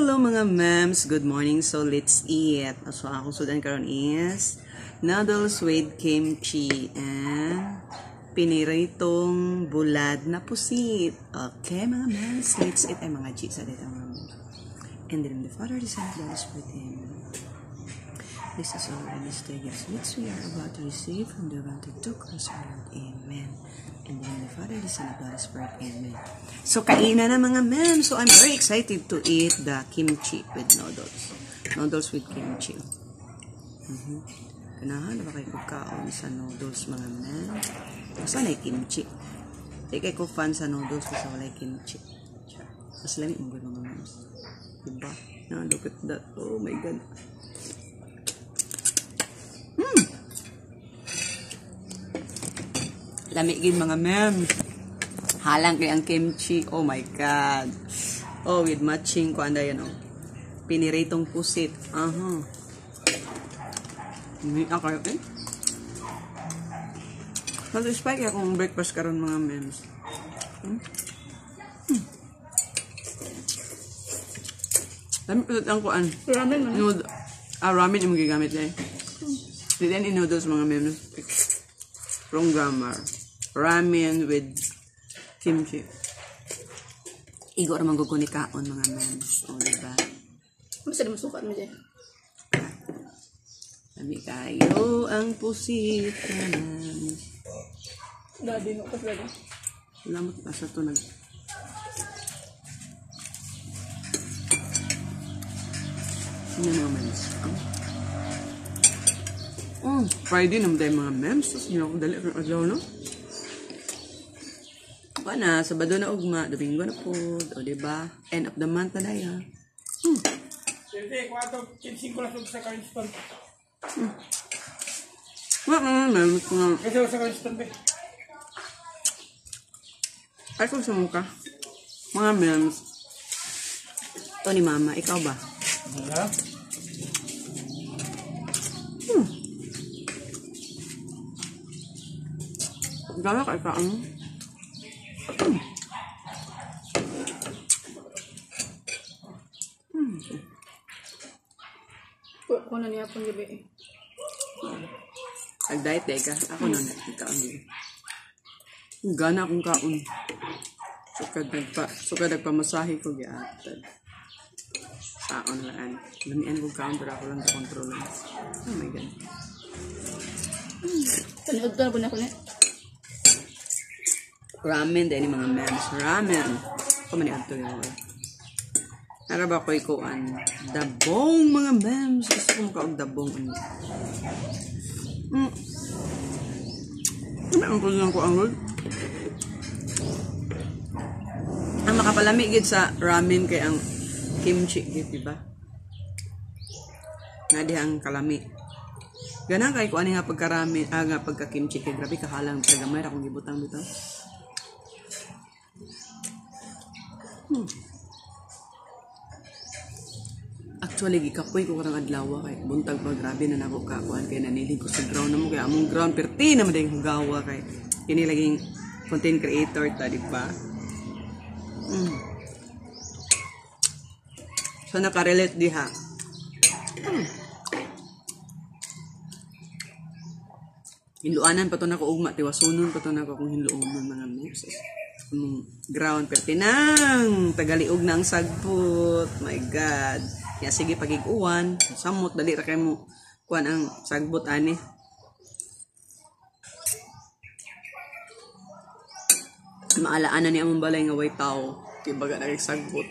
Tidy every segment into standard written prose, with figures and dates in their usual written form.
Hello mga ma'ams, good morning. So let's eat. So akong sudan karon is noodles with kimchi and piniritong bulad na pusit. Okay mga ma'ams, let's eat. Ay mga G sa dito mga ma'ams. And then the Father, the Son, and the Holy Spirit. Amen. This is our mysterious which we are about to receive from the one who took us, our Lord. Amen. And then the Father, the Son, and the Holy Spirit. Amen. So, kainan na mga ma'am. So, I'm very excited to eat the kimchi with noodles. Noodles with kimchi. Kanahan na ba kayo kagkaon sa noodles mga ma'am? Basta na kimchi. Di kayo ko fan sa noodles kasi wala kimchi. Mas lamig mo mga ma'am. Diba? Now, look at that. Oh my God. Lamigin mga ma'am. Halang kay ang kimchi. Oh my God. Oh, with matching ko anda yan oh. Piniritong pusit. Hindi ako eh. Nag-spike akong breakfast karon mga ma'am. Dami ko ang kuan. Ramen man. Ramen yung gigamit eh. Then in-noodles mga ma'am. Wrong grammar. Ramen with kimchi. Igo naman guguni kaon mga mams. O, diba? Masa na masukat mo dyan? Kami kayo ang pusit kanan. Dadi no, kas dadi. Salamat pa sa ito nag... Sino mga mams? Friday naman tayo mga mams. Tapos yun ako dali ang adlaw, no? Na, Sabado na ugma, Domingo na po, o diba? End of the month na daya. Siyempre, 4-5 lang sa Carlston. Kasi sa Carlston ba? Ay, kung sa mukha. Mga mems. Ito ni Mama, ikaw ba? Wala. Gala ka ikaw mo. Kung ano niya pong gabi. Nag-diet day ka. Ako na nagkaon din. Gana akong kaon. Sukad nagpamasahe ko giatad. Saon laan. Lamian kong kaon pero ako lang kontrol. Oh my God. Tanihod ka na po na ako na. Ramen din yung mga mams. Ramen. Kumani ato yung nara ba ko ikuan? Dabong mga mams. Gusto ko makaog dabong. Ano ang kulang ko ang Lord? Ang makapalamig gid sa ramen kay ang kimchi gid, diba? Nadi ang kalami. Ganang kay ko ani nga pagka-ramen, nga pagka-kimchi kay grabe kahalang sa gamay ra kung gibutang bitaw. Actually, gikapoy ko karang adlaw kay buntag pa grabe na nako kakuan kay nanilig ko sa ground namo kay among ground perti na maday hugawa kay kini laging content creator ta di ba? So naka-relate diha. Hinluanan pa to nako ugma tiwasunon pa to nako kung hinluonon mga moses. Ground pertinang tagaliog na ang sagbot. My God. Ya sige pagig-uwan, samot dali ra kay mo kuan ang sagbot ani. Maalaanan ni among balay nga way tao, kay baga na kay sagbot.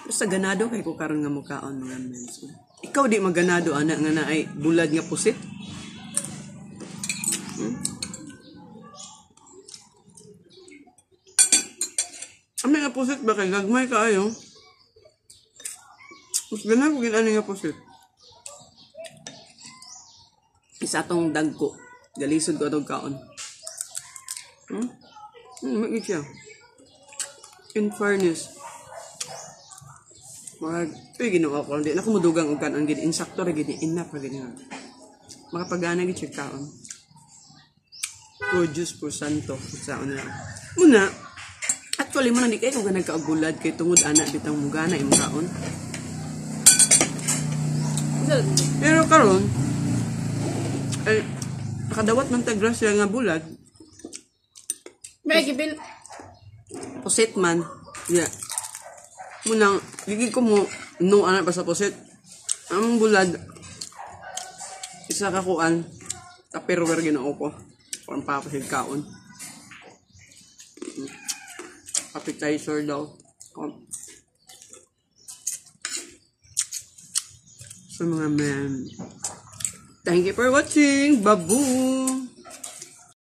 Basta ganado kay ko karon nga mukaon mga mens. Ikaw di maganado ana nga na ay bulad nga pusit? Ami nga pusit ba kay gagmay kaayo? Mas ganang ko ginani nga pusit. Isa tong dagko. Galisod ko atong kaon. Magit siya. In fairness. Ginawa ko. Hindi na ko mudugang ugan ang gini. Insakto na gini. Enough na gini. Makapagana gini siya kaon. Produce por santo. Sa una. Muna, actually mo na di kayo kung nagkaagulad kay tungod anak bitang mugana imong kaon. Pero karon ay nakadawat man ta grasya nga bulad. May gibil. Poset man. Yeah. Muna, gigig ko mo no anak pa sa poset. Ang bulad isa ka kuan tupperware ginoo ko. Parang papasid kaon. Appetizer daw. So mga men, thank you for watching. Baboom!